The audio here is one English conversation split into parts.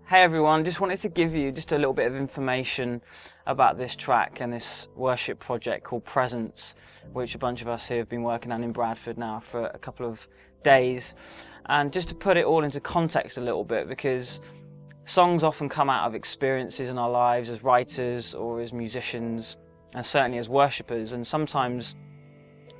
Hey everyone, just wanted to give you just a little bit of information about this track and this worship project called Presence, which a bunch of us here have been working on in Bradford now for a couple of days. And just to put it all into context a little bit, because songs often come out of experiences in our lives as writers or as musicians, and certainly as worshippers, and sometimes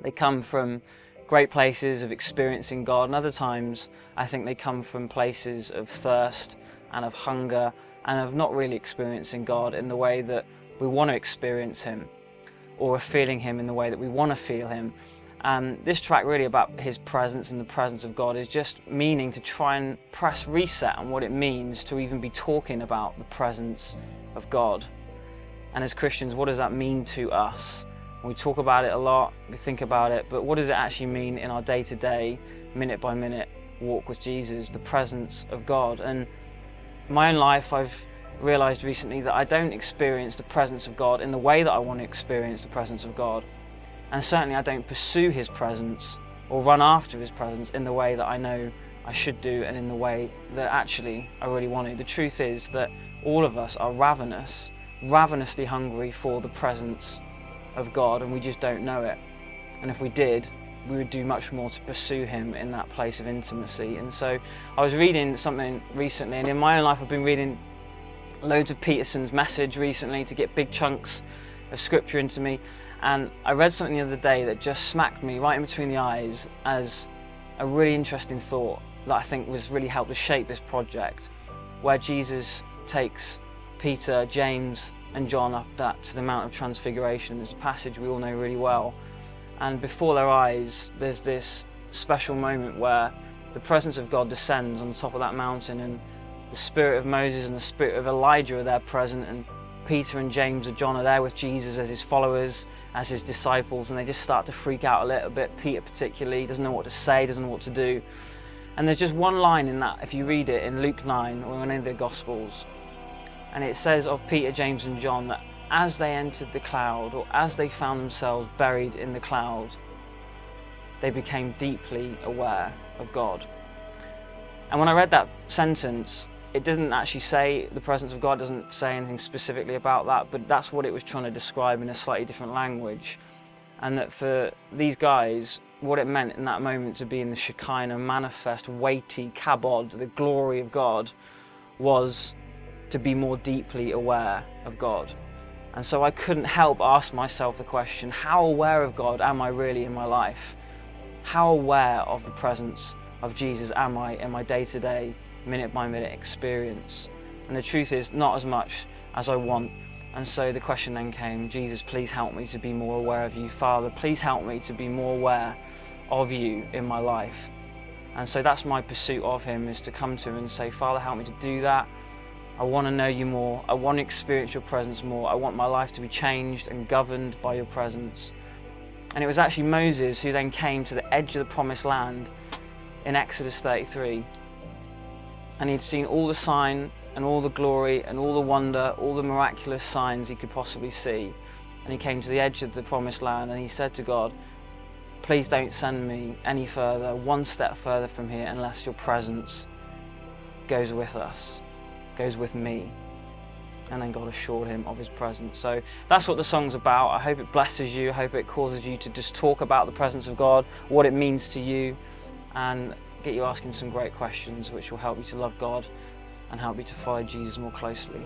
they come from great places of experiencing God, and other times I think they come from places of thirst and of hunger and of not really experiencing God in the way that we want to experience Him, or feeling Him in the way that we want to feel Him. And this track really about His presence and the presence of God is just meaning to try and press reset on what it means to even be talking about the presence of God. And as Christians, what does that mean to us? We talk about it a lot, we think about it, but what does it actually mean in our day-to-day, minute-by-minute walk with Jesus, the presence of God? And in my own life, I've realised recently that I don't experience the presence of God in the way that I want to experience the presence of God. And certainly I don't pursue His presence or run after His presence in the way that I know I should do and in the way that actually I really want to. The truth is that all of us are ravenously hungry for the presence of God, and we just don't know it. And if we did, we would do much more to pursue Him in that place of intimacy. And so I was reading something recently, and in my own life I've been reading loads of Peterson's message recently to get big chunks of scripture into me, and I read something the other day that just smacked me right in between the eyes as a really interesting thought that I think was really helped to shape this project, where Jesus takes Peter, James and John up to the Mount of Transfiguration. It's a passage we all know really well. And before their eyes, there's this special moment where the presence of God descends on the top of that mountain, and the spirit of Moses and the spirit of Elijah are there present, and Peter and James and John are there with Jesus as His followers, as His disciples, and they just start to freak out a little bit. Peter particularly doesn't know what to say, doesn't know what to do. And there's just one line in that, if you read it in Luke 9 or in any of the Gospels, and it says of Peter, James and John that as they entered the cloud, or as they found themselves buried in the cloud, they became deeply aware of God. And when I read that sentence, it doesn't actually say the presence of God, doesn't say anything specifically about that, but that's what it was trying to describe in a slightly different language. And that for these guys, what it meant in that moment to be in the Shekinah, manifest, weighty, kabod, the glory of God, was to be more deeply aware of God. And so I couldn't help ask myself the question, how aware of God am I really in my life? How aware of the presence of Jesus am I in my day-to-day, minute-by-minute experience? And the truth is, not as much as I want. And so the question then came, Jesus, please help me to be more aware of You. Father, please help me to be more aware of You in my life. And so that's my pursuit of Him, is to come to Him and say, Father, help me to do that. I want to know You more. I want to experience Your presence more. I want my life to be changed and governed by Your presence. And it was actually Moses who then came to the edge of the promised land in Exodus 33. And he'd seen all the sign and all the glory and all the wonder, all the miraculous signs he could possibly see. And he came to the edge of the promised land and he said to God, please don't send me any further, one step further from here, unless Your presence goes with us, goes with me. And then God assured him of His presence. So that's what the song's about. I hope it blesses you. I hope it causes you to just talk about the presence of God, what it means to you, and get you asking some great questions which will help you to love God and help you to follow Jesus more closely.